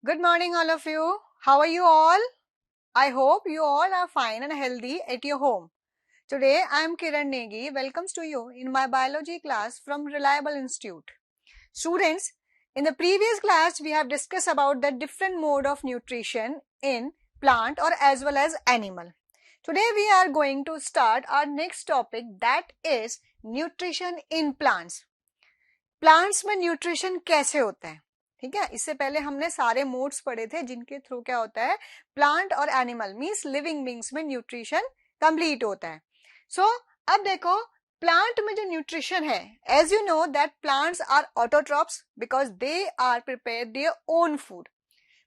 Good morning, all of you. How are you all? I hope you all are fine and healthy at your home. Today, I am Kiran Negi. Welcomes to you in my biology class from Reliable Institute. Students, in the previous class, we have discussed about the different mode of nutrition in plant or as well as animal. Today, we are going to start our next topic, that is nutrition in plants. Plants में nutrition कैसे होता है? ठीक है, इससे पहले हमने सारे मोड्स पढ़े थे जिनके थ्रू क्या होता है, प्लांट और एनिमल मींस लिविंग बींग्स में न्यूट्रिशन कंप्लीट होता है. सो अब देखो प्लांट में जो न्यूट्रिशन है, as you know that plants are autotrophs because they are prepare their own food.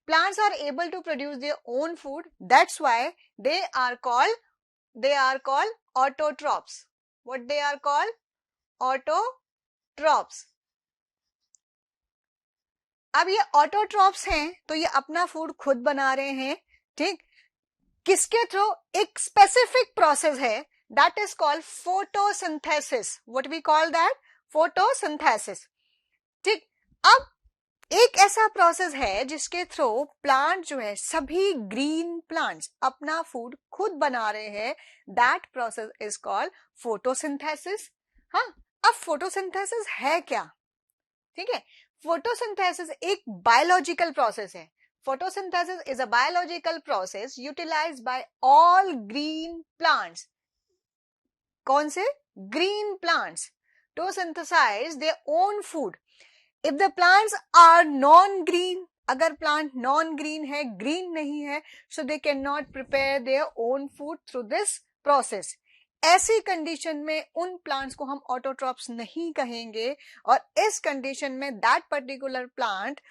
Plants are able to produce their own food. That's why they are called autotrophs. What they are called? Autotrophs. अब ये autotrophs हैं तो ये अपना food खुद बना रहे हैं. ठीक, किसके थ्रू? एक स्पेसिफिक प्रोसेस है that is called photosynthesis. What we call that? Photosynthesis. ठीक, अब एक ऐसा प्रोसेस है जिसके थ्रू प्लांट जो है, सभी ग्रीन प्लांट्स अपना फूड खुद बना रहे हैं. That process is called photosynthesis. हाँ, अब फोटोसिंथेसिस है क्या? ठीक है, फोटोसिंथेसिस एक बायोलॉजिकल प्रोसेस है. Photosynthesis is a biological process utilized by all green plants. कौन से? Green plants. To synthesize their own food. If the plants are non green, अगर प्लांट नॉन ग्रीन है, ग्रीन नहीं है, so they can not prepare their own food through this process. ऐसी condition में उन plants को हम ऑटोट्रॉप्स नहीं कहेंगे और इस कंडीशन में दैट पर्टिकुलर प्लांट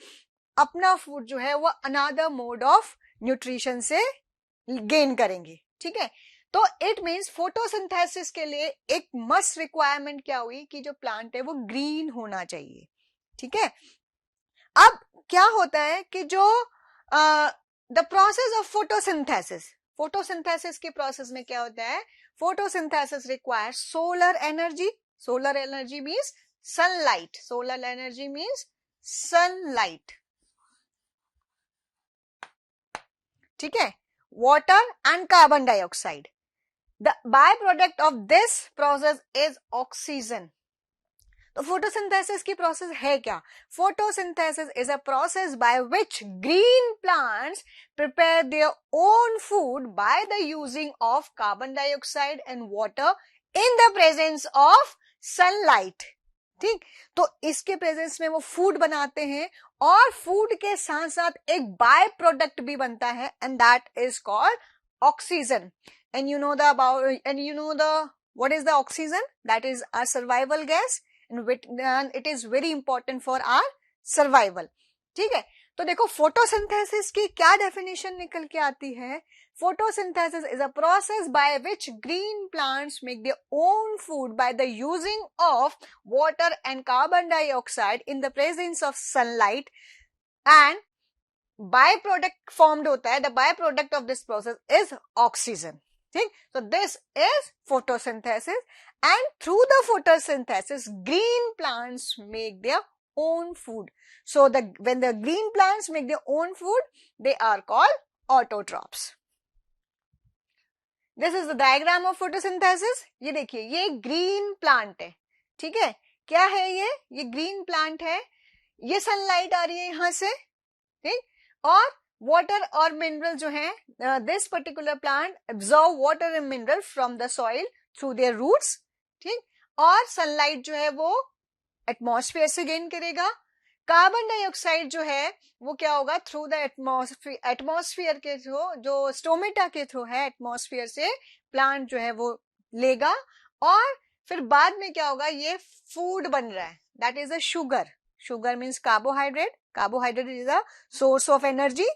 अपना फूड जो है वो अनदर मोड ऑफ न्यूट्रिशन से गेन करेंगे. ठीक है, तो इट मींस फोटोसिंथेसिस के लिए एक मस्ट रिक्वायरमेंट क्या हुई कि जो प्लांट है वो ग्रीन होना चाहिए. ठीक है, अब क्या होता है कि जो द प्रोसेस ऑफ फोटोसिंथेसिस के प्रोसेस में क्या होता है? Photosynthesis requires solar energy. Solar energy means sunlight. Solar energy means sunlight. ठीक है, water and carbon dioxide. The by product of this process is oxygen. तो फोटोसिंथेसिस की प्रोसेस है क्या? Photosynthesis is a process by which green plants prepare their own food by the using of carbon dioxide and water in the presence of sunlight. ठीक, तो इसके presence में वो food बनाते हैं और फूड के साथ साथ एक बाय प्रोडक्ट भी बनता है and that is called oxygen. And you know the what is the oxygen? That is our survival gas and it is very important for our survival. ठीक है, तो देखो फोटोसिंथेसिस की क्या डेफिनेशन निकल के आती है? Photosynthesis is a process by which green plants make their own food by the using of water and carbon dioxide in the presence of sunlight, and byproduct formed होता है. The byproduct of this process is oxygen. ठीक, so this is photosynthesis, and through the photosynthesis green plants make their own food. So when the green plants make their own food, they are called autotrophs. This is the diagram of photosynthesis. ये देखिए, ये green plant है. ठीक है, क्या है ये green plant है. ये सनलाइट आ रही है यहां से. ठीक, और वाटर और मिनरल जो है, this particular plant absorb water and mineral from the soil through their roots. ठीक, और सनलाइट जो है वो एटमॉस्फेयर से गेन करेगा. कार्बन डाइऑक्साइड जो है वो क्या होगा? थ्रू द एटमॉस्फेयर के थ्रू, जो स्टोमेटा के थ्रू है, एटमॉस्फेयर से प्लांट जो है वो लेगा और फिर बाद में क्या होगा? ये फूड बन रहा है, that is a sugar. Sugar means carbohydrate. Carbohydrate is a source of energy.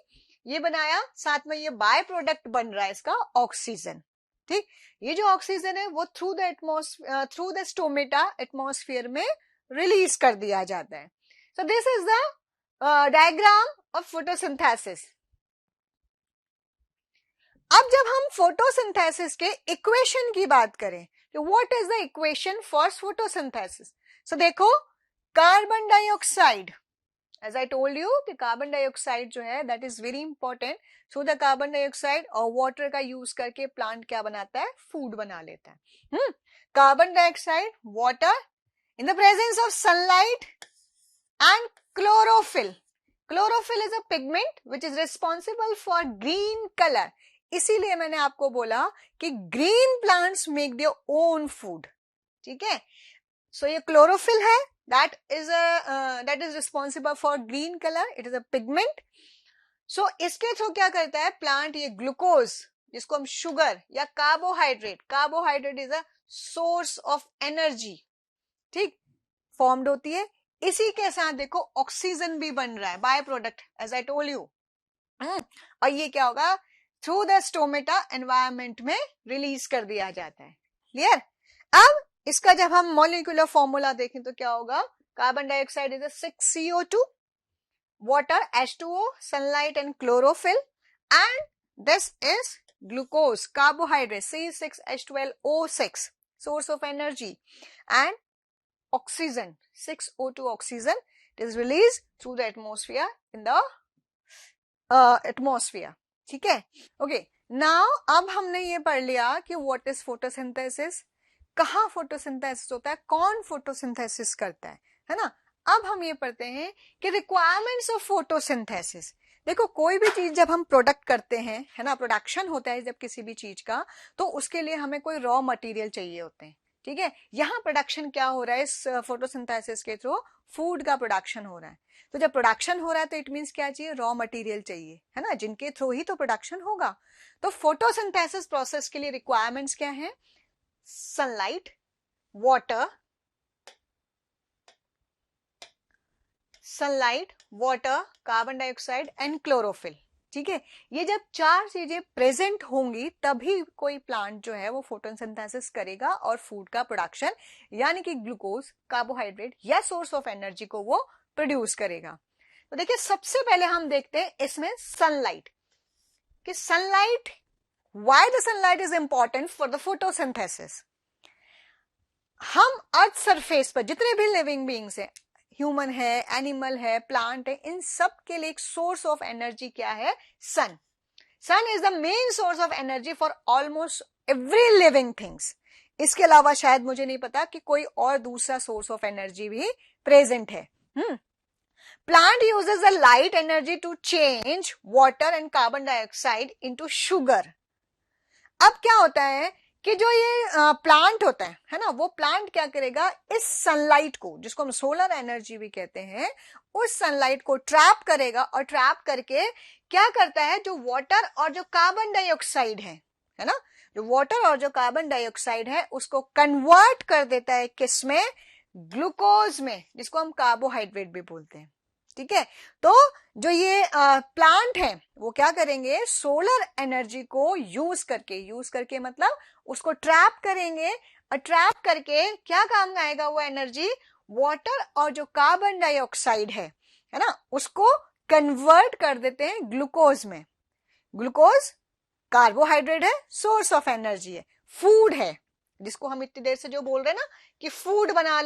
ये बनाया, साथ में ये बाय प्रोडक्ट बन रहा है इसका ऑक्सीजन. ठीक, ये जो ऑक्सीजन है वो थ्रू द स्टोमेटा एटमॉस्फेयर में रिलीज कर दिया जाता है. So this is the diagram of photosynthesis. अब जब हम फोटोसिंथेसिस के इक्वेशन की बात करें, तो what is the equation for photosynthesis? So देखो, carbon dioxide as I told you कि कार्बन डाइऑक्साइड जो है that is very important. So the carbon dioxide और वाटर का यूज करके प्लांट क्या बनाता है, फूड बना लेता है. Carbon dioxide, water in the presence of sunlight and chlorophyll. Chlorophyll is a pigment which is responsible for green color. इसीलिए मैंने आपको बोला कि green plants make their own food. ठीक है, so ये chlorophyll है, that is responsible for green color. It is a pigment. So इसके थ्रू क्या करता है प्लांट, ये ग्लूकोज जिसको हम शुगर या carbohydrate is a source of energy, ठीक, फॉर्म्ड होती है. इसी के साथ देखो ऑक्सीजन भी बन रहा है, by product, as I told you. और ये क्या होगा, थ्रू द स्टोमेटा एनवायरमेंट में रिलीज कर दिया जाता है. क्लियर. अब इसका जब हम मॉलिक्यूलर फॉर्मूला देखें तो क्या होगा, carbon dioxide is 6CO2, water H2O, sunlight and chlorophyll, and this is glucose, carbohydrate C6H12O6, source of energy, and oxygen, 6O2 oxygen, it is released through the atmosphere in the atmosphere. ठीक है. Okay, now अब हमने ये पढ़ लिया कि what is photosynthesis, कहाँ photosynthesis होता है, कौन फोटोसिंथेसिस करता है ना. अब हम ये पढ़ते हैं कि रिक्वायरमेंट्स ऑफ फोटोसिंथेसिस. देखो कोई भी चीज जब हम प्रोडक्ट करते हैं, है ना, प्रोडक्शन होता है जब किसी भी चीज का, तो उसके लिए हमें कोई रॉ मटेरियल चाहिए होते हैं. ठीक है, यहाँ प्रोडक्शन क्या हो रहा है, इस फोटोसिंथेसिस के थ्रू फूड का प्रोडक्शन हो रहा है. तो जब प्रोडक्शन हो रहा है तो इट मीन्स क्या चाहिए, रॉ मटेरियल चाहिए, है ना, जिनके थ्रू ही तो प्रोडक्शन होगा. तो फोटोसिंथेसिस प्रोसेस के लिए रिक्वायरमेंट्स क्या है, sunlight, water, carbon dioxide and chlorophyll. ठीक है, ये जब चार चीजें प्रेजेंट होंगी तभी कोई प्लांट जो है वो फोटोसिंथेसिस करेगा और फूड का प्रोडक्शन यानी कि ग्लूकोज, कार्बोहाइड्रेट या सोर्स ऑफ एनर्जी को वो प्रोड्यूस करेगा. तो देखिए सबसे पहले हम देखते हैं इसमें सनलाइट, कि sunlight, why the sunlight is important for the photosynthesis. हम अर्थ सरफेस पर जितने भी लिविंग बीइंग्स हैं, ह्यूमन है, एनिमल है, प्लांट है, इन सब के लिए एक सोर्स ऑफ एनर्जी क्या है, sun. Sun is the main source of energy for almost every living things. इसके अलावा शायद मुझे नहीं पता कि कोई और दूसरा सोर्स ऑफ एनर्जी भी प्रेजेंट है. Plant uses the light energy to change water and carbon dioxide into sugar. अब क्या होता है कि जो ये प्लांट होता है ना, वो प्लांट क्या करेगा, इस सनलाइट को, जिसको हम सोलर एनर्जी भी कहते हैं, उस सनलाइट को ट्रैप करेगा और ट्रैप करके क्या करता है, जो वाटर और जो कार्बन डाइऑक्साइड है ना, जो वाटर और जो कार्बन डाइऑक्साइड है उसको कन्वर्ट कर देता है किसमें, ग्लूकोज में, जिसको हम कार्बोहाइड्रेट भी बोलते हैं. ठीक है, तो जो ये प्लांट है वो क्या करेंगे, सोलर एनर्जी को यूज करके मतलब उसको ट्रैप करेंगे, और ट्रैप करके क्या काम आएगा वो एनर्जी, वाटर और जो कार्बन डाइऑक्साइड है ना, उसको कन्वर्ट कर देते हैं ग्लूकोज में. ग्लूकोज कार्बोहाइड्रेट है, सोर्स ऑफ एनर्जी है, फूड है, जिसको हम इतनी देर से जो बोल रहे हैं ना कि फूड बना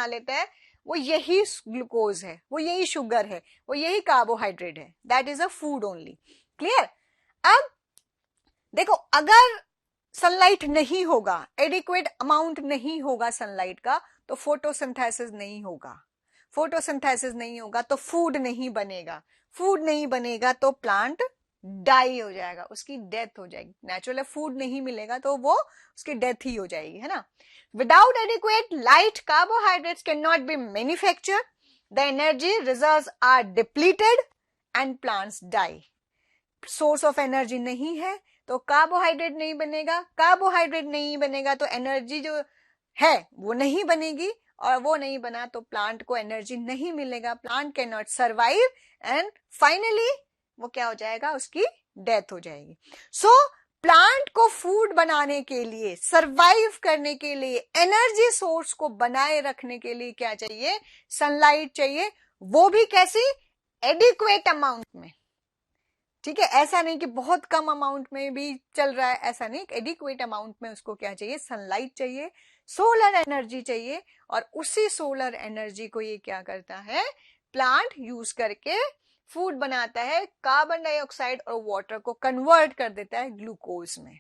लेता है, वो यही ग्लूकोज है, वो यही शुगर है, वो यही कार्बोहाइड्रेट है, that is a food only. Clear. अब देखो अगर सनलाइट नहीं होगा, एडिक्वेट अमाउंट नहीं होगा सनलाइट का, तो फोटोसिंथेसिस नहीं होगा तो फूड नहीं बनेगा तो प्लांट डाई हो जाएगा, उसकी डेथ हो जाएगी. नेचुरल फूड नहीं मिलेगा तो वो उसकी डेथ ही हो जाएगी, है ना. Without adequate light, carbohydrates cannot be manufactured. The energy reserves are depleted and plants die. Source of energy नहीं है तो कार्बोहाइड्रेट नहीं बनेगा तो एनर्जी जो है वो नहीं बनेगी, और वो नहीं बना तो प्लांट को एनर्जी नहीं मिलेगा, plant can not survive, and finally वो क्या हो जाएगा, उसकी डेथ हो जाएगी. सो प्लांट को फूड बनाने के लिए, सरवाइव करने के लिए, एनर्जी सोर्स को बनाए रखने के लिए क्या चाहिए, सनलाइट चाहिए, वो भी कैसी, एडिक्वेट अमाउंट में. ठीक है, ऐसा नहीं कि बहुत कम अमाउंट में भी चल रहा है, ऐसा नहीं, एडिक्वेट अमाउंट में उसको क्या चाहिए, सनलाइट चाहिए, सोलर एनर्जी चाहिए, और उसी सोलर एनर्जी को ये क्या करता है, प्लांट यूज करके फूड बनाता है, कार्बन डाइऑक्साइड और वाटर को कन्वर्ट कर देता है ग्लूकोज में।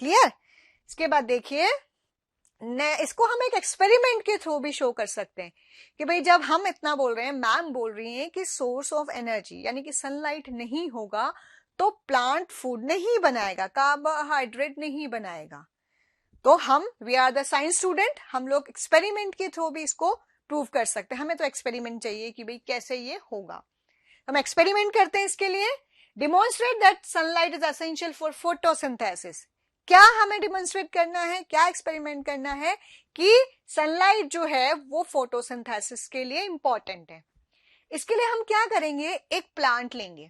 क्लियर? इसके बाद देखिए, इसको हम एक एक्सपेरिमेंट के थ्रू भी शो कर सकते हैं कि भाई जब हम इतना बोल रहे हैं, मैम बोल रही हैं कि सोर्स ऑफ एनर्जी यानी कि सनलाइट नहीं होगा तो प्लांट फूड नहीं बनाएगा, कार्बोहाइड्रेट नहीं बनाएगा। तो we are the science student, हम लोग एक्सपेरिमेंट के थ्रू भी इसको प्रूव कर सकते हैं। हमें तो एक्सपेरिमेंट चाहिए कि भाई कैसे ये होगा। हम एक्सपेरिमेंट करते हैं इसके लिए। Demonstrate that sunlight is essential for photosynthesis. क्या हमें डिमॉन्स्ट्रेट करना है, क्या एक्सपेरिमेंट करना है कि सनलाइट जो है वो फोटोसिंथेसिस के लिए इंपॉर्टेंट है। इसके लिए हम क्या करेंगे, एक प्लांट लेंगे,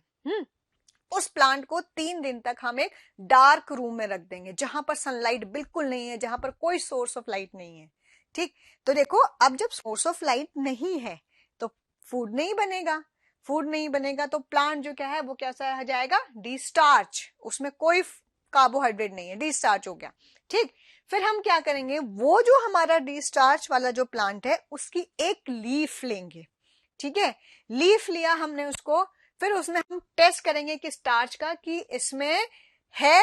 उस प्लांट को 3 दिन तक हम एक डार्क रूम में रख देंगे जहां पर सनलाइट बिल्कुल नहीं है, जहां पर कोई सोर्स ऑफ लाइट नहीं है। ठीक, तो देखो अब जब सोर्स ऑफ लाइट नहीं है तो फूड नहीं बनेगा, फूड नहीं बनेगा तो प्लांट जो क्या है वो कैसा हो जाएगा, डिस्टार्च, उसमें कोई कार्बोहाइड्रेट नहीं है, डिस्टार्च हो गया। ठीक, फिर हम क्या करेंगे, वो जो हमारा डिस्टार्च वाला जो प्लांट है उसकी एक लीफ लेंगे। ठीक है, लीफ लिया हमने उसको, फिर उसमें हम टेस्ट करेंगे कि स्टार्च का, कि इसमें है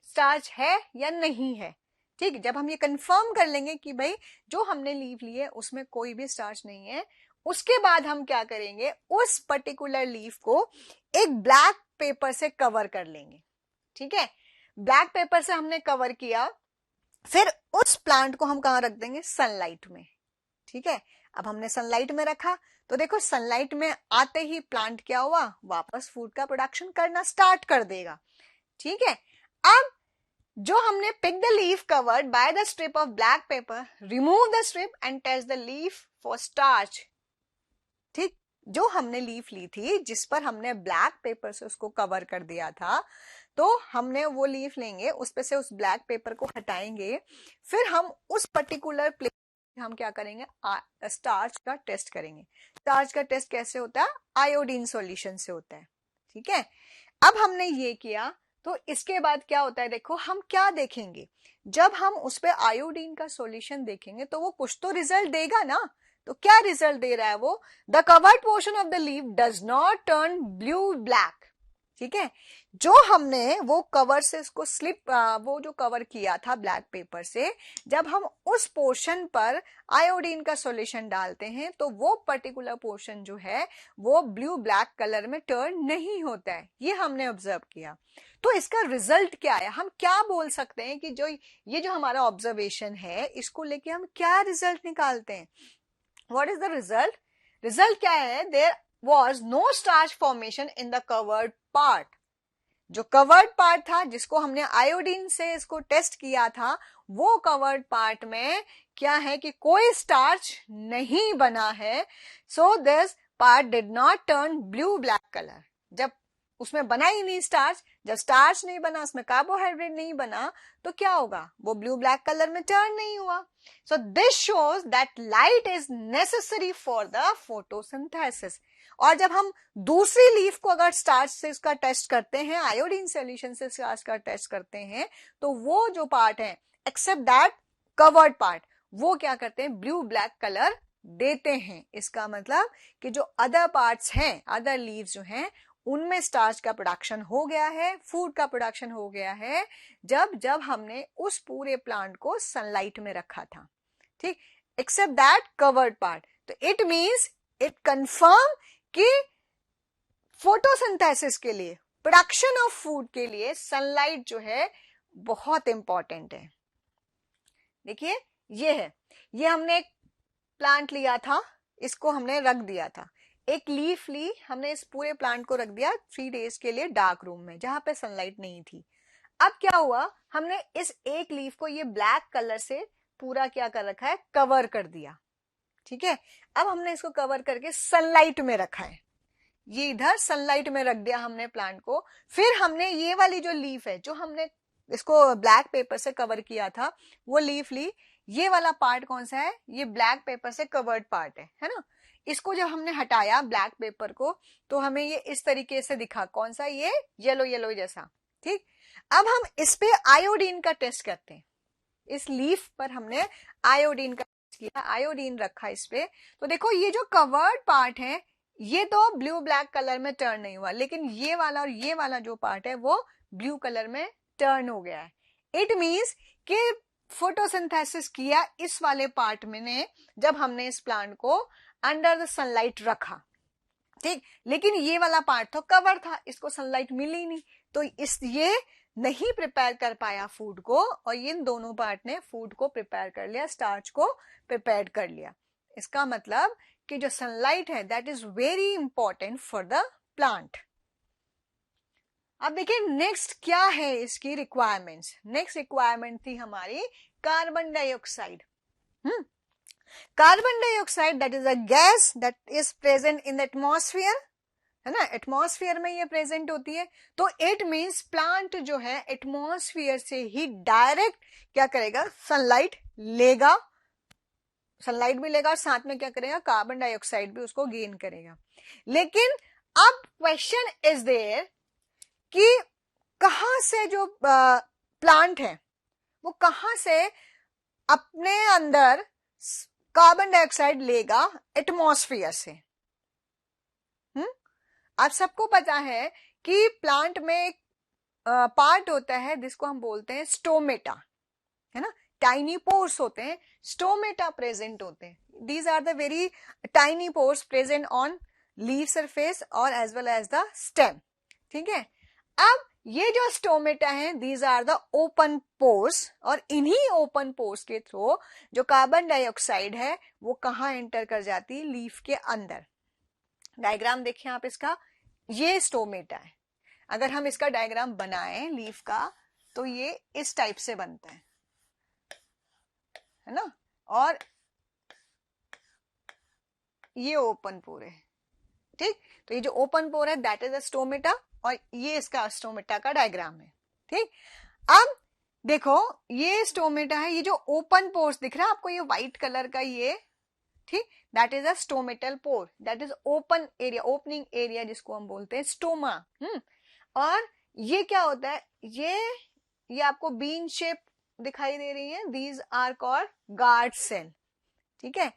स्टार्च है या नहीं है। ठीक, जब हम ये कंफर्म कर लेंगे कि भाई जो हमने लीफ ली है उसमें कोई भी स्टार्च नहीं है, उसके बाद हम क्या करेंगे, उस पर्टिकुलर लीफ को एक ब्लैक पेपर से कवर कर लेंगे। ठीक है, ब्लैक पेपर से हमने कवर किया, फिर उस प्लांट को हम कहां रख देंगे, सनलाइट में। ठीक है, अब हमने सनलाइट में रखा तो देखो सनलाइट में आते ही प्लांट क्या हुआ, वापस फूड का प्रोडक्शन करना स्टार्ट कर देगा। ठीक है, अब जो हमने pick the leaf covered by the strip of black paper, remove the strip and test the leaf for starch. ठीक, जो हमने लीफ ली थी जिस पर हमने ब्लैक पेपर से उसको कवर कर दिया था, तो हमने वो लीफ लेंगे, उस पे से उस ब्लैक पेपर को हटाएंगे, फिर हम उस पर्टिकुलर प्लेस हम क्या करेंगे, स्टार्च का टेस्ट करेंगे। स्टार्च का टेस्ट कैसे होता है, आयोडीन सॉल्यूशन से होता है। ठीक है, अब हमने ये किया तो इसके बाद क्या होता है, देखो हम क्या देखेंगे, जब हम उस पे आयोडीन का सॉल्यूशन देखेंगे तो वो कुछ तो रिजल्ट देगा ना। तो क्या रिजल्ट दे रहा है वो, the covered portion of the leaf does not turn blue black. ठीक है, जो हमने वो कवर से इसको स्लिप वो जो कवर किया था ब्लैक पेपर से, जब हम उस पोर्शन पर आयोडीन का सॉल्यूशन डालते हैं तो वो पर्टिकुलर पोर्शन जो है वो ब्लू ब्लैक कलर में टर्न नहीं होता है, ये हमने ऑब्जर्व किया। तो इसका रिजल्ट क्या है, हम क्या बोल सकते हैं कि ये जो हमारा ऑब्जर्वेशन है इसको लेके हम क्या रिजल्ट निकालते हैं। What is the result, result क्या है, there was no starch formation in the covered part। जो कवर्ड पार्ट था जिसको हमने आयोडीन से इसको टेस्ट किया था, वो कवर्ड पार्ट में क्या है कि कोई स्टार्च नहीं बना है। So this part did not turn blue black colour. जब उसमें बना ही नहीं स्टार्च, जब स्टार्च नहीं बना, उसमें कार्बोहाइड्रेट नहीं बना, तो क्या होगा, वो ब्लू ब्लैक कलर में टर्न नहीं हुआ। So this shows that light is necessary for the photosynthesis. और जब हम दूसरी लीफ को अगर स्टार्च से इसका टेस्ट करते हैं, आयोडीन सॉल्यूशन से स्टार्च का टेस्ट करते हैं, तो वो जो पार्ट है एक्सेप्ट दैट कवर्ड पार्ट, वो क्या करते हैं, ब्लू ब्लैक कलर देते हैं। इसका मतलब कि जो अदर पार्ट्स हैं, अदर लीव्स जो हैं, उनमें स्टार्च का प्रोडक्शन हो गया है, फूड का प्रोडक्शन हो गया है, जब हमने उस पूरे प्लांट को सनलाइट में रखा था। ठीक, एक्सेप्ट दैट कवर्ड पार्ट। तो इट मींस, इट कंफर्म कि फोटोसिंथेसिस के लिए, प्रोडक्शन ऑफ फूड के लिए सनलाइट जो है बहुत इंपॉर्टेंट है। देखिए ये है, ये हमने एक प्लांट लिया था, इसको हमने रख दिया था, एक लीफ ली हमने, इस पूरे प्लांट को रख दिया 3 डेज के लिए डार्क रूम में जहां पे सनलाइट नहीं थी। अब क्या हुआ, हमने इस एक लीफ को ये ब्लैक कलर से पूरा क्या कर रखा है, कवर कर दिया। ठीक है, अब हमने इसको कवर करके सनलाइट में रखा है, ये इधर सनलाइट में रख दिया हमने प्लांट को। फिर हमने ये वाली जो लीफ है, जो हमने इसको ब्लैक पेपर से कवर किया था, वो लीफ ली। ये वाला पार्ट कौन सा है, ये ब्लैक पेपर से कवर्ड पार्ट है ना। इसको जब हमने हटाया ब्लैक पेपर को, तो हमें ये इस तरीके से दिखा, कौन सा, ये येलो येलो जैसा। ठीक, अब हम इस पे आयोडीन का टेस्ट करते हैं। इस लीफ पर हमने आयोडीन का टेस्ट किया, आयोडीन रखा इस पे, तो देखो ये जो कवर्ड पार्ट है ये तो ब्लू ब्लैक कलर में टर्न नहीं हुआ, लेकिन ये वाला और ये वाला जो पार्ट है वो ब्लू कलर में टर्न हो गया है। इट मीन्स कि फोटोसिंथेसिस किया इस वाले पार्ट में ने, जब हमने इस प्लांट को अंडर द सनलाइट रखा, ठीक, लेकिन ये वाला पार्ट तो कवर था, इसको सनलाइट मिली नहीं, तो इस ये नहीं प्रिपेयर कर पाया फूड को, और इन दोनों पार्ट ने फूड को प्रिपेयर कर लिया, स्टार्च को प्रिपेयर कर लिया। इसका मतलब कि जो सनलाइट है that is very important for the plant. अब देखिए नेक्स्ट क्या है इसकी रिक्वायरमेंट्स। नेक्स्ट रिक्वायरमेंट थी हमारी carbon dioxide. Carbon dioxide that is a gas that is present in the atmosphere, है ना, एटमॉस्फेयर में ये प्रेजेंट होती है। तो इट मींस प्लांट जो है एटमॉस्फेयर से ही डायरेक्ट क्या करेगा, सनलाइट लेगा, सनलाइट भी लेगा और साथ में क्या करेगा, कार्बन डाइऑक्साइड भी उसको गेन करेगा। लेकिन अब क्वेश्चन इज देयर कि कहां से जो प्लांट है वो कहां से अपने अंदर कार्बन डाइऑक्साइड लेगा एटमॉस्फेयर से। आप सबको पता है कि प्लांट में एक पार्ट होता है जिसको हम बोलते हैं स्टोमेटा, है ना, टाइनी पोर्स होते हैं, स्टोमेटा प्रेजेंट होते हैं। These are the very tiny pores present on leaf surface और as well as the stem, ठीक है। अब ये जो स्टोमेटा है these are the open pores, और इन्हीं ओपन पोर्स के थ्रू जो कार्बन डाइऑक्साइड है वो कहाँ एंटर कर जाती है, लीफ के अंदर। डायग्राम देखिए आप इसका, ये स्टोमेटा है। अगर हम इसका डायग्राम बनाएं लीफ का तो ये इस टाइप से बनता है ना, और ये ओपन पोर है, ठीक। तो ये जो ओपन पोर है दैट इज अ स्टोमेटा, और ये इसका स्टोमेटा का डायग्राम है, ठीक। अब देखो ये स्टोमेटा है, ये जो ओपन पोर्स दिख रहा है आपको, ये व्हाइट कलर का ये, ठीक, that is a stomatal pore, that is open area, opening area जिसको हम बोलते हैं स्टोमा। और ये क्या होता है, ये आपको बीन शेप दिखाई दे रही है, these are called guard cell, ठीक है।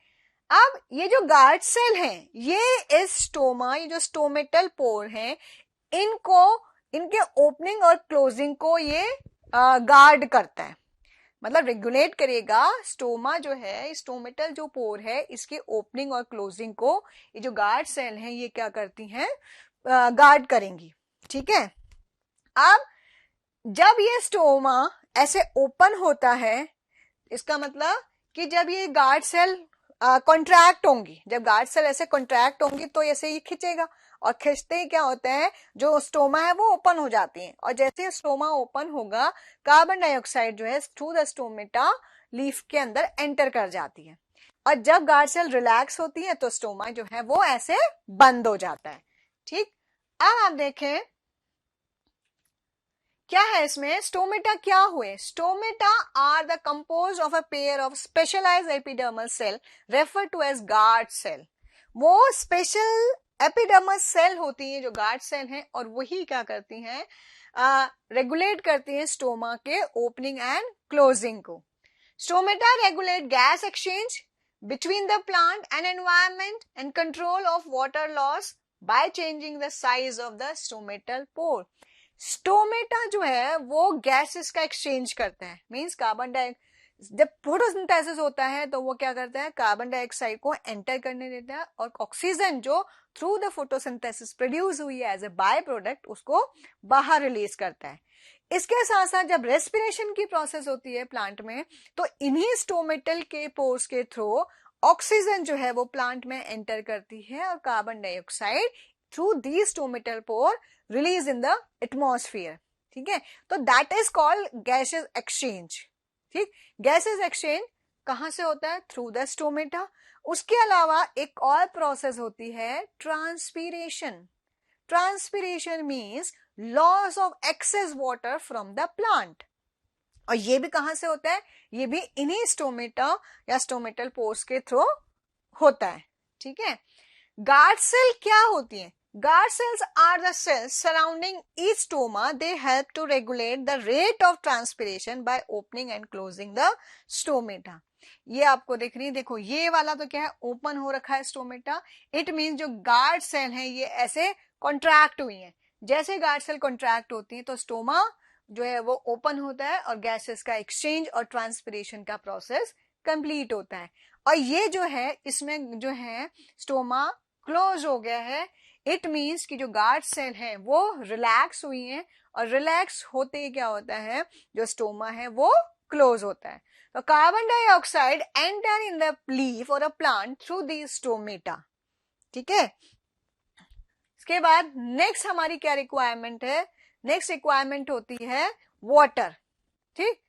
अब ये जो गार्ड सेल हैं ये इस स्टोमा, ये जो स्टोमेटल पोर है, इनको, इनके ओपनिंग और क्लोजिंग को ये गार्ड करता है, मतलब रेगुलेट करेगा। स्टोमा जो है, स्टोमेटल जो पोर है, इसके ओपनिंग और क्लोजिंग को ये जो गार्ड सेल हैं ये क्या करती हैं, गार्ड करेंगी, ठीक है। अब जब ये स्टोमा ऐसे ओपन होता है, इसका मतलब कि जब ये गार्ड सेल कॉन्ट्रैक्ट होंगी, जब गार्ड सेल ऐसे कॉन्ट्रैक्ट होंगी तो ऐसे ये खिंचेगा, और खिंचते ही क्या होता है, जो स्टोमा है वो ओपन हो जाती है, और जैसे स्टोमा ओपन होगा कार्बन डाइऑक्साइड जो है थ्रू द स्टोमेटा लीफ के अंदर एंटर कर जाती है, और जब गार्ड सेल रिलैक्स होती है तो स्टोमा जो है वो ऐसे बंद हो जाता है, ठीक। अब आप देखें क्या है इसमें, स्टोमेटा क्या हुए, stomata are the compose of a pair of specialised epidermal cell refer to as guard cell. वो स्पेशल एपिडर्मल सेल होती है जो गार्ड सेल हैं, और वही क्या करती हैं, रेगुलेट करती हैं स्टोमा के ओपनिंग एंड क्लोजिंग को। Stomata regulate gas exchange between the plant and environment and control of water loss by changing the size of the stomatal pore. Stomata जो है वो गैसेस का एक्सचेंज करता है, मींस कार्बन डाइऑक्साइड, जब photosynthesis होता है तो वो क्या करता है, कार्बन डाइऑक्साइड को एंटर करने देता है, और ऑक्सीजन जो थ्रू द फोटोसिंथेसिस प्रोड्यूस हुई है एज ए बाय प्रोडक्ट उसको बाहर रिलीज करता है। इसके साथ साथ जब रेस्पिरेशन की प्रोसेस होती है प्लांट में, तो इन्हीं स्टोमेटल के पोर्स के थ्रू ऑक्सीजन जो है वो प्लांट में एंटर करती है, और carbon dioxide through the stomatal pore release in the atmosphere, ठीक है। तो that is called gases exchange, ठीक। गैसेस एक्सचेंज कहां से होता है, थ्रू द स्टोमेटा। उसके अलावा एक और प्रोसेस होती है transpiration. Transpiration means loss of excess water from the plant, और ये भी कहां से होता है, ये भी इन्हीं स्टोमेटा या स्टोमेटल पोर्स के थ्रू होता है, ठीक है। गार्ड सेल क्या होती है, guard cells are the cells surrounding each stoma. They help to regulate the rate of transpiration by opening and closing the stomata. ये आपको दिख रही है, देखो ये वाला तो क्या है, ओपन हो रखा है स्टोमेटा। इट मीन जो गार्ड सेल है ये ऐसे कॉन्ट्रैक्ट हुई है। जैसे गार्ड सेल कॉन्ट्रैक्ट होती है तो स्टोमा जो है वो ओपन होता है और गैसेस का एक्सचेंज और ट्रांसपिरेशन का प्रोसेस कंप्लीट होता है। और ये जो है इसमें जो है स्टोमा क्लोज हो गया है। इट मीन्स कि जो गार्ड सेल है वो रिलैक्स हुई है, और रिलैक्स होते ही क्या होता है, जो स्टोमा है वो क्लोज होता है। तो carbon dioxide enter in the leaf और a plant through the stomata. ठीक है, इसके बाद नेक्स्ट हमारी क्या रिक्वायरमेंट है, नेक्स्ट रिक्वायरमेंट होती है वाटर। ठीक,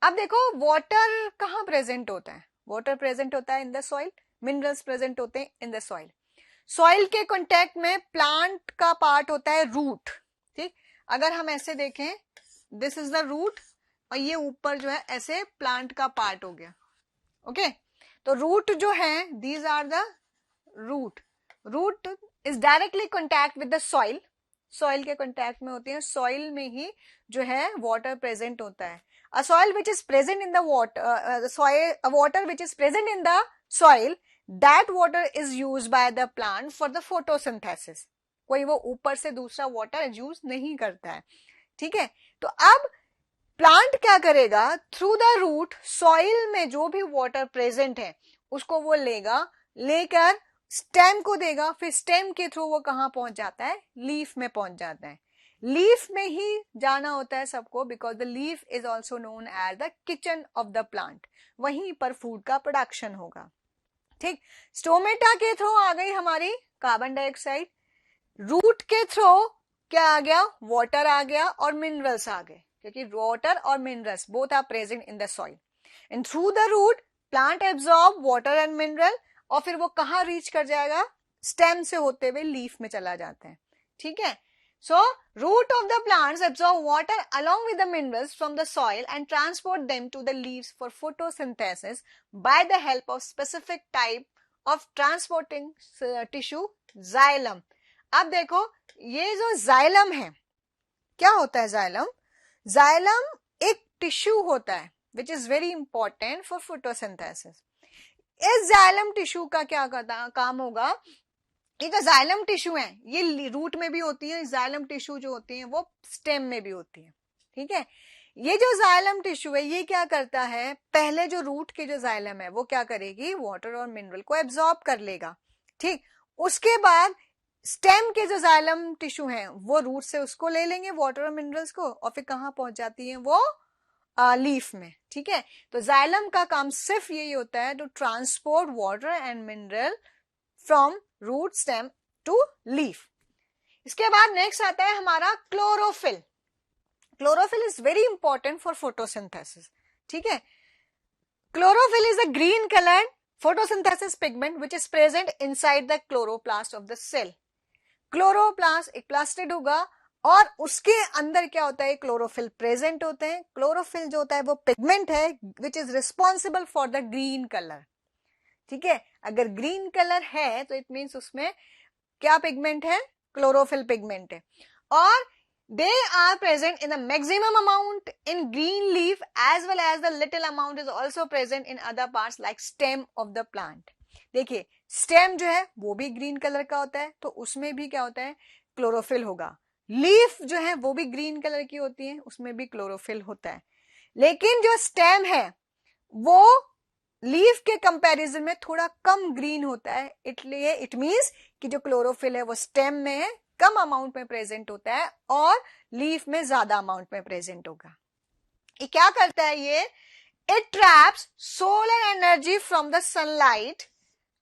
अब देखो वाटर कहाँ प्रेजेंट होता है, वाटर प्रेजेंट होता है इन द सॉइल, मिनरल्स प्रेजेंट होते हैं इन द सॉइल। सॉइल के कांटेक्ट में प्लांट का पार्ट होता है रूट। ठीक, अगर हम ऐसे देखें, दिस इज द रूट और ये ऊपर जो है ऐसे प्लांट का पार्ट हो गया। ओके, तो रूट जो है, these are the root. Root is directly contact with the soil, soil के कॉन्टैक्ट में होती है, सॉइल में ही जो है वाटर प्रेजेंट होता है। अ soil which is present in the water, water which is present in the soil, that water is use by the plant for the photosynthesis. कोई वो ऊपर से दूसरा वाटर यूज नहीं करता है। ठीक है, तो अब प्लांट क्या करेगा, थ्रू द रूट सॉइल में जो भी वाटर प्रेजेंट है उसको वो लेगा, लेकर स्टेम को देगा, फिर स्टेम के थ्रू वो कहां पहुंच जाता है, लीफ में पहुंच जाता है। लीफ में ही जाना होता है सबको, because the leaf is also known as the kitchen of the plant, वहीं पर फूड का प्रोडक्शन होगा। ठीक, स्टोमेटा के थ्रू आ गई हमारी कार्बन डाइऑक्साइड, रूट के थ्रू क्या आ गया, वाटर आ गया और मिनरल्स आ गए, क्योंकि वाटर और minerals both are present in the soil. And through the root plant absorb water and mineral, और फिर वो कहां रीच कर जाएगा, स्टेम से होते हुए लीफ में चला जाता है। ठीक है, so root of the plants absorb water along with the minerals from the soil and transport them to the leaves for photosynthesis by the help of specific type of transporting tissue, xylem। अब देखो ये जो xylem है, क्या होता है xylem, xylem एक tissue होता है which is very important for photosynthesis. इस जाइलम टिश्यू का क्या काम होगा, ये जो जाइलम टिश्यू है ये रूट में भी होती है, जाइलम टिश्यू जो होती है वो स्टेम में भी होती है। ठीक है, ये जो जाइलम टिश्यू है ये क्या करता है, पहले जो रूट के जो जाइलम है वो क्या करेगी, वाटर और मिनरल को एब्जॉर्ब कर लेगा। ठीक, उसके बाद स्टेम के जो जाइलम टिश्यू हैं वो रूट से उसको ले लेंगे वाटर और मिनरल्स को, और फिर कहां पहुंच जाती है वो लीफ में। ठीक है, तो जाइलम का काम सिर्फ यही होता है to transport water and mineral from root stem to leaf. इसके बाद नेक्स्ट आता है हमारा chlorophyll. Chlorophyll is very important for photosynthesis. ठीक है, chlorophyll is a green coloured photosynthesis pigment which is present inside the chloroplast of the cell। Chloroplast एक plastid होगा और उसके अंदर क्या होता है, क्लोरोफिल प्रेजेंट होते हैं। क्लोरोफिल जो होता है वो पिगमेंट है which is responsible for the green colour. ठीक है, अगर ग्रीन कलर है तो इट मीन्स उसमें क्या पिगमेंट है, क्लोरोफिल पिगमेंट है। और they are present in the maximum amount in green leaf as well as the little amount is also present in other parts like stem of the plant। देखिए stem जो है वो भी green colour का होता है, तो उसमें भी क्या होता है, क्लोरोफिल होगा। लीफ जो है वो भी ग्रीन कलर की होती है, उसमें भी क्लोरोफिल होता है। लेकिन जो स्टेम है वो लीफ के कंपैरिजन में थोड़ा कम ग्रीन होता है, इसलिए इट मींस कि जो क्लोरोफिल है वो स्टेम में है कम अमाउंट में प्रेजेंट होता है और लीफ में ज्यादा अमाउंट में प्रेजेंट होगा। ये क्या करता है, ये it traps solar energy from the sunlight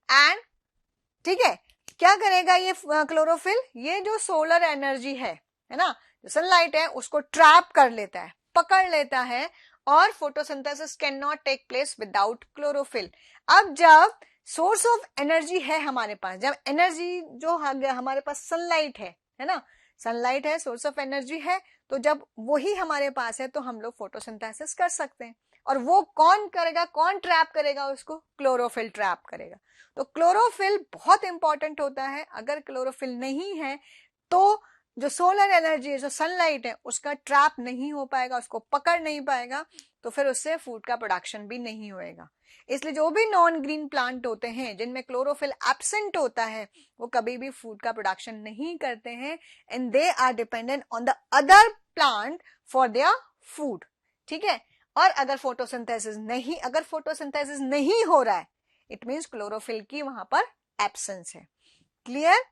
and, ठीक है, क्या करेगा ये क्लोरोफिल, ये जो सोलर एनर्जी है ना, जो सनलाइट है उसको ट्रैप कर लेता है, पकड़ लेता है, और photosynthesis can not take place without chlorophyll. अब जब सोर्स ऑफ एनर्जी है हमारे पास, जब एनर्जी जो हमारे पास सनलाइट है ना, सनलाइट है, सोर्स ऑफ एनर्जी है, तो जब वही हमारे पास है तो हम लोग फोटोसिंथेसिस कर सकते हैं। और वो कौन करेगा, कौन ट्रैप करेगा उसको, क्लोरोफिल ट्रैप करेगा। तो क्लोरोफिल बहुत इंपॉर्टेंट होता है, अगर क्लोरोफिल नहीं है तो जो सोलर एनर्जी है, जो सनलाइट है, उसका ट्रैप नहीं हो पाएगा, उसको पकड़ नहीं पाएगा, तो फिर उससे फूड का प्रोडक्शन भी नहीं होएगा। इसलिए जो भी नॉन ग्रीन प्लांट होते हैं जिनमें क्लोरोफिल एब्सेंट होता है, वो कभी भी फूड का प्रोडक्शन नहीं करते हैं, and they are dependent on the other plant for their food. ठीक है, और अगर फोटोसिंथेसिस नहीं हो रहा है, इट मीन्स क्लोरोफिल की वहां पर एब्सेंस है। Clear?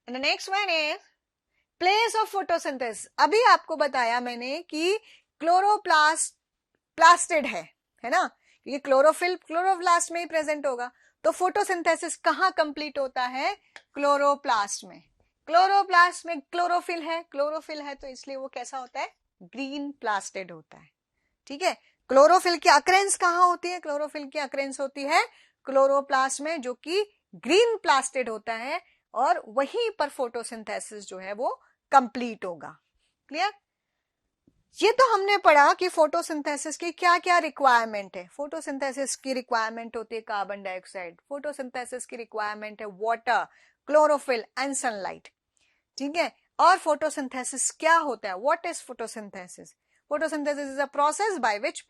And the next one is place of photosynthesis. अभी आपको बताया मैंने कि क्लोरोप्लास्टेड है ना, क्योंकि क्लोरोफिल क्लोरोप्लास्ट में ही प्रेजेंट होगा, तो फोटोसिंथेसिस कहाँ कंप्लीट होता है? क्लोरोप्लास्ट में। क्लोरोप्लास्ट में क्लोरोफिल है तो इसलिए वो कैसा होता है? ग्रीन प्लास्टेड होता है। ठीक है, क्लोरोफिल की अक्रेंस कहाँ होती है? क्लोरोफिल की अक्रेंस होती है क्लोरोप्लास्ट में, जो कि ग्रीन प्लास्टेड होता है, और वहीं पर फोटोसिंथेसिस जो है वो कंप्लीट होगा। क्लियर? ये तो हमने पढ़ा कि फोटोसिंथेसिस की क्या क्या रिक्वायरमेंट है। फोटोसिंथेसिस की रिक्वायरमेंट होती है कार्बन डाइऑक्साइड, फोटोसिंथेसिस की रिक्वायरमेंट है वाटर, क्लोरोफिल एंड सनलाइट। ठीक है, और फोटोसिंथेसिस क्या होता है? What is photosynthesis? Photosynthesis is a process by which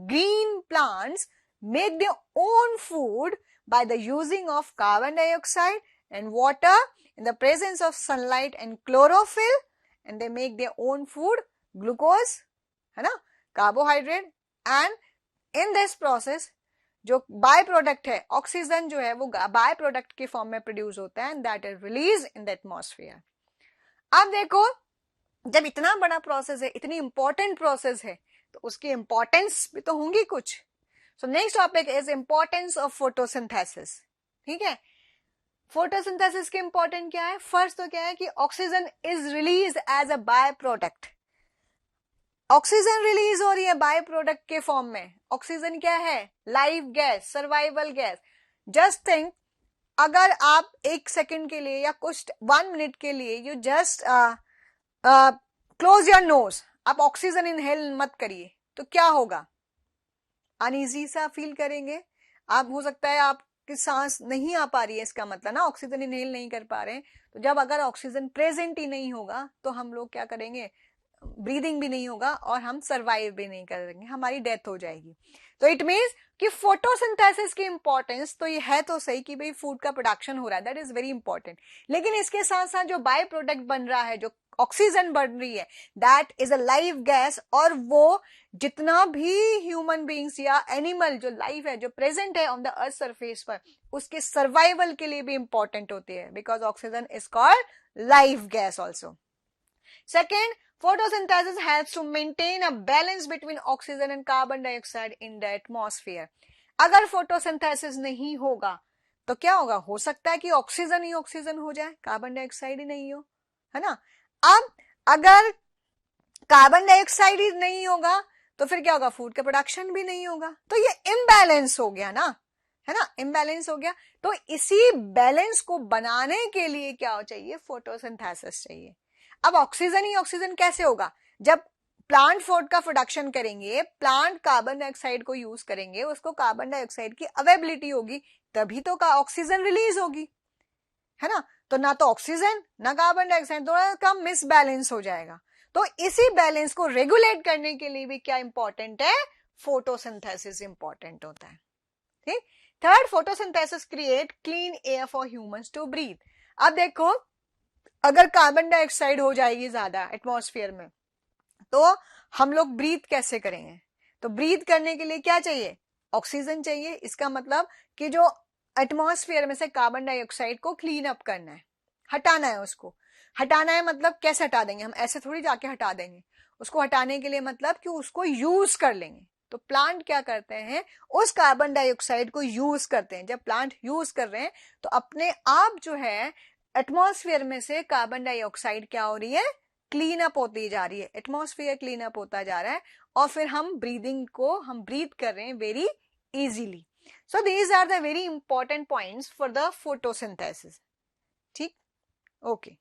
green plants make their own food by the using of carbon dioxide and water in the presence of sunlight and chlorophyll, and they make their own food, glucose, है ना, carbohydrate, and in this process जो by product है, oxygen जो है वो bye product के form में produce होता है, and that is release in the atmosphere. अब देखो, जब इतना बड़ा प्रोसेस है, इतनी इंपॉर्टेंट प्रोसेस है, तो उसकी इंपॉर्टेंस भी तो होंगी कुछ। So next topic is importance of photosynthesis. ठीक है, फोटोसिंथेसिस के इंपॉर्टेंट क्या है? फर्स्ट तो क्या है कि oxygen is release as a by product. Oxygen release हो रही है बाय प्रोडक्ट के फॉर्म में। ऑक्सीजन क्या है? Live gas, survival gas. Just think, अगर आप 1 सेकेंड के लिए या कुछ 1 मिनट के लिए you just close your nose, आप ऑक्सीजन इनहेल मत करिए, तो क्या होगा? अनईजी सा फील करेंगे आप। हो सकता है आपकी सांस नहीं आ पा रही है, इसका मतलब ना ऑक्सीजन इनहेल नहीं कर पा रहे हैं। तो जब अगर ऑक्सीजन प्रेजेंट ही नहीं होगा तो हम लोग क्या करेंगे? ब्रीदिंग भी नहीं होगा और हम सर्वाइव भी नहीं करेंगे, हमारी डेथ हो जाएगी। तो इट मीन्स कि फोटोसिंथेसिस की इंपॉर्टेंस तो ये है तो सही कि भाई फूड का प्रोडक्शन हो रहा है, दैट इज वेरी इंपॉर्टेंट, लेकिन इसके साथ साथ जो बाय प्रोडक्ट बन रहा है, जो ऑक्सीजन बन रही है, that is a live gas, और वो जितना भी ह्यूमन बींग्स या एनिमल जो लाइफ है, जो प्रेजेंट है ऑन द अर्थ सरफेस पर, उसके सर्वाइवल के लिए भी इंपॉर्टेंट होती है, because oxygen is called live gas also. Second, photosynthesis helps to maintain a balance between oxygen and carbon dioxide in the atmosphere. अगर फोटोसिंथेसिस नहीं होगा तो क्या होगा? हो सकता है कि ऑक्सीजन ही ऑक्सीजन हो जाए, कार्बन डाइऑक्साइड ही नहीं हो, है ना। अब अगर कार्बन डाइऑक्साइड ही नहीं होगा तो फिर क्या होगा? फूड का प्रोडक्शन भी नहीं होगा। तो ये इम्बैलेंस हो गया ना, है ना, इम्बैलेंस हो गया। तो इसी बैलेंस को बनाने के लिए क्या चाहिए? फोटोसिंथेसिस चाहिए। अब ऑक्सीजन ही ऑक्सीजन कैसे होगा? जब प्लांट फूड का प्रोडक्शन करेंगे, प्लांट कार्बन डाइऑक्साइड को यूज करेंगे, उसको कार्बन डाइऑक्साइड की अवेलेबिलिटी होगी, तभी तो ऑक्सीजन रिलीज होगी, है ना। तो ना तो ऑक्सीजन ना कार्बन डाइऑक्साइड, थोड़ा कम मिसबैलेंस हो जाएगा। तो इसी बैलेंस को रेगुलेट करने के लिए भी क्या इंपॉर्टेंट है? फोटोसिंथेसिस इंपॉर्टेंट होता है। ठीक। Third, photosynthesis create clean air for humans to breathe. अब देखो, अगर कार्बन डाइऑक्साइड हो जाएगी ज्यादा एटमॉस्फेयर में, तो हम लोग ब्रीथ कैसे करेंगे? तो ब्रीथ करने के लिए क्या चाहिए? ऑक्सीजन चाहिए। इसका मतलब कि जो एटमॉस्फेयर में से कार्बन डाइऑक्साइड को क्लीन अप करना है, हटाना है। उसको हटाना है मतलब कैसे हटा देंगे? हम ऐसे थोड़ी जाके हटा देंगे। उसको हटाने के लिए मतलब कि उसको यूज कर लेंगे। तो प्लांट क्या करते हैं? उस कार्बन डाइऑक्साइड को यूज करते हैं। जब प्लांट यूज कर रहे हैं तो अपने आप जो है एटमॉस्फेयर में से कार्बन डाइऑक्साइड क्या हो रही है? क्लीन अप होती जा रही है, एटमॉस्फेयर क्लीन अप होता जा रहा है, और फिर हम ब्रीथ कर रहे हैं very easily. So these are the very important points for the photosynthesis. ठीक, ओके।